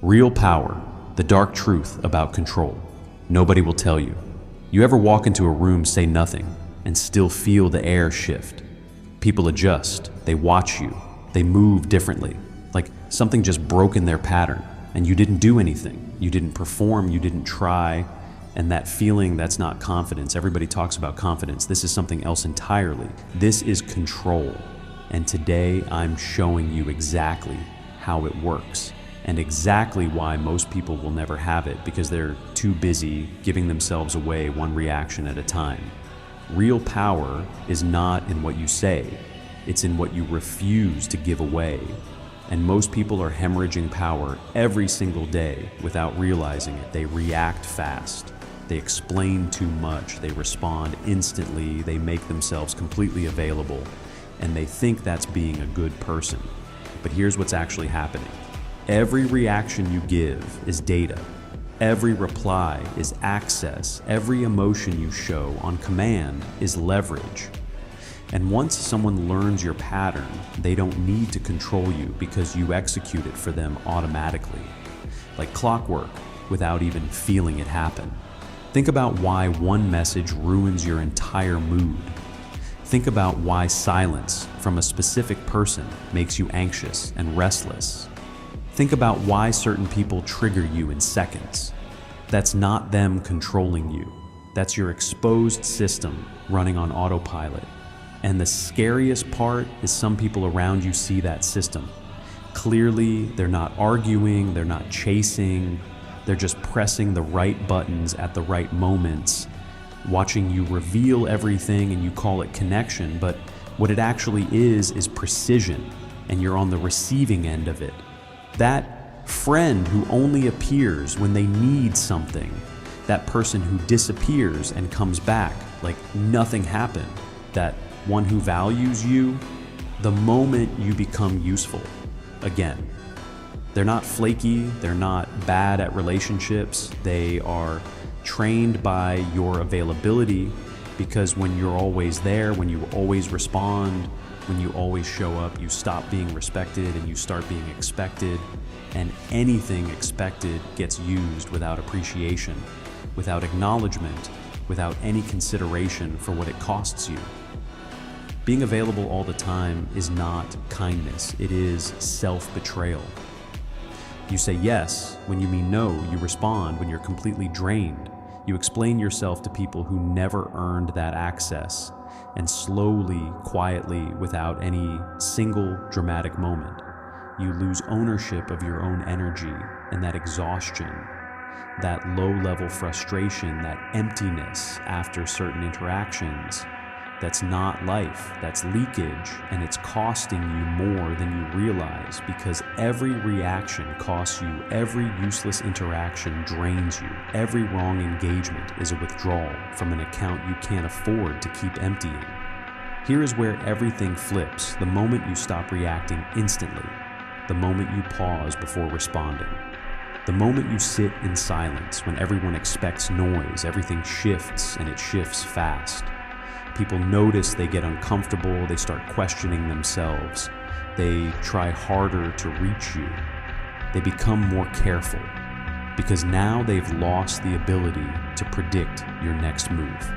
Real power, the dark truth about control. Nobody will tell you. You ever walk into a room, say nothing, and still feel the air shift? People adjust, they watch you, they move differently, like something just broke in their pattern, and you didn't do anything. You didn't perform, you didn't try, and that feeling, that's not confidence. Everybody talks about confidence. This is something else entirely. This is control. And today I'm showing you exactly how it works and exactly why most people will never have it, because they're too busy giving themselves away one reaction at a time. Real power is not in what you say, it's in what you refuse to give away. And most people are hemorrhaging power every single day without realizing it. They react fast, they explain too much, they respond instantly, they make themselves completely available, and they think that's being a good person. But here's what's actually happening. Every reaction you give is data. Every reply is access. Every emotion you show on command is leverage. And once someone learns your pattern, they don't need to control you because you execute it for them automatically, like clockwork, without even feeling it happen. Think about why one message ruins your entire mood. Think about why silence from a specific person makes you anxious and restless. Think about why certain people trigger you in seconds. That's not them controlling you. That's your exposed system running on autopilot. And the scariest part is some people around you see that system. Clearly, they're not arguing, they're not chasing, they're just pressing the right buttons at the right moments, watching you reveal everything, and you call it connection, but what it actually is precision, and you're on the receiving end of it. That friend who only appears when they need something, that person who disappears and comes back like nothing happened, that one who values you the moment you become useful again. They're not flaky, they're not bad at relationships, they are trained by your availability, because when you're always there, when you always respond, when you always show up, you stop being respected and you start being expected, and anything expected gets used without appreciation, without acknowledgement, without any consideration for what it costs you. Being available all the time is not kindness, it is self-betrayal. You say yes when you mean no, you respond when you're completely drained. You explain yourself to people who never earned that access, and slowly, quietly, without any single dramatic moment, you lose ownership of your own energy, and that exhaustion, that low-level frustration, that emptiness after certain interactions, that's not life, that's leakage, and it's costing you more than you realize, because every reaction costs you, every useless interaction drains you, every wrong engagement is a withdrawal from an account you can't afford to keep emptying. Here is where everything flips, the moment you stop reacting instantly, the moment you pause before responding, the moment you sit in silence when everyone expects noise, everything shifts, and it shifts fast. People notice, they get uncomfortable, they start questioning themselves, they try harder to reach you, they become more careful, because now they've lost the ability to predict your next move.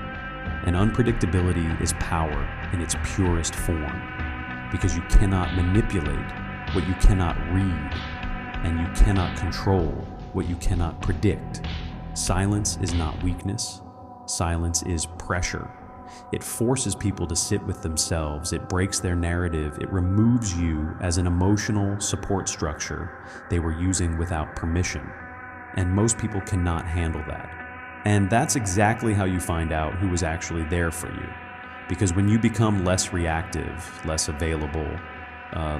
And unpredictability is power in its purest form, because you cannot manipulate what you cannot read, and you cannot control what you cannot predict. Silence is not weakness, silence is pressure. It forces people to sit with themselves, it breaks their narrative, it removes you as an emotional support structure they were using without permission. And most people cannot handle that. And that's exactly how you find out who is actually there for you. Because when you become less reactive, less available,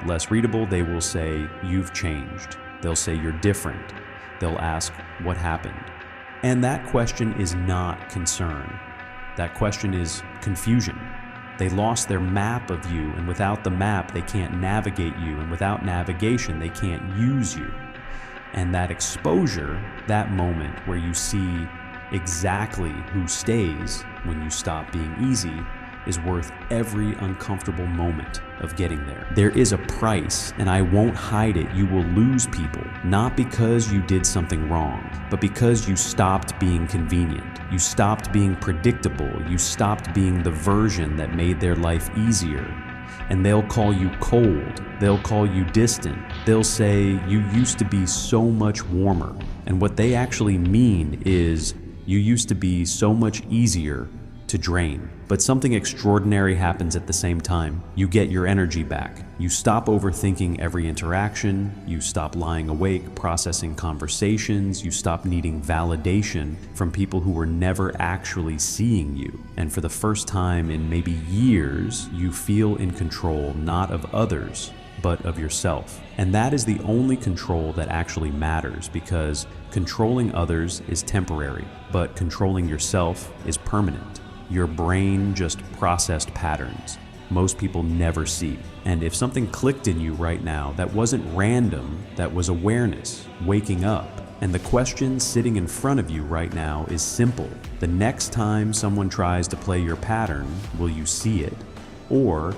less readable, they will say, "You've changed." They'll say, "You're different." They'll ask, "What happened?" And that question is not concern. That question is confusion. They lost their map of you, and without the map, they can't navigate you, and without navigation, they can't use you. And that exposure, that moment where you see exactly who stays when you stop being easy, is worth every uncomfortable moment of getting there. There is a price, and I won't hide it. You will lose people, not because you did something wrong, but because you stopped being convenient. You stopped being predictable. You stopped being the version that made their life easier. And they'll call you cold. They'll call you distant. They'll say, you used to be so much warmer. And what they actually mean is, you used to be so much easier to drain. But something extraordinary happens at the same time. You get your energy back. You stop overthinking every interaction. You stop lying awake, processing conversations. You stop needing validation from people who were never actually seeing you. And for the first time in maybe years, you feel in control not of others, but of yourself. And that is the only control that actually matters, because controlling others is temporary, but controlling yourself is permanent. Your brain just processed patterns most people never see. And if something clicked in you right now that wasn't random, that was awareness, waking up, and the question sitting in front of you right now is simple. The next time someone tries to play your pattern, will you see it? Or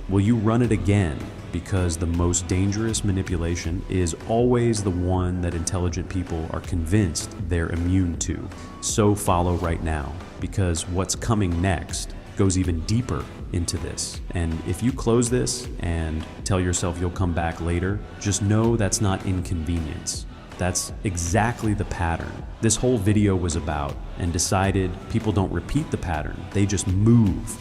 will you run it again? Because the most dangerous manipulation is always the one that intelligent people are convinced they're immune to. So follow right now, because what's coming next goes even deeper into this. And if you close this and tell yourself you'll come back later, just know that's not inconvenience. That's exactly the pattern this whole video was about, and decided people don't repeat the pattern, they just move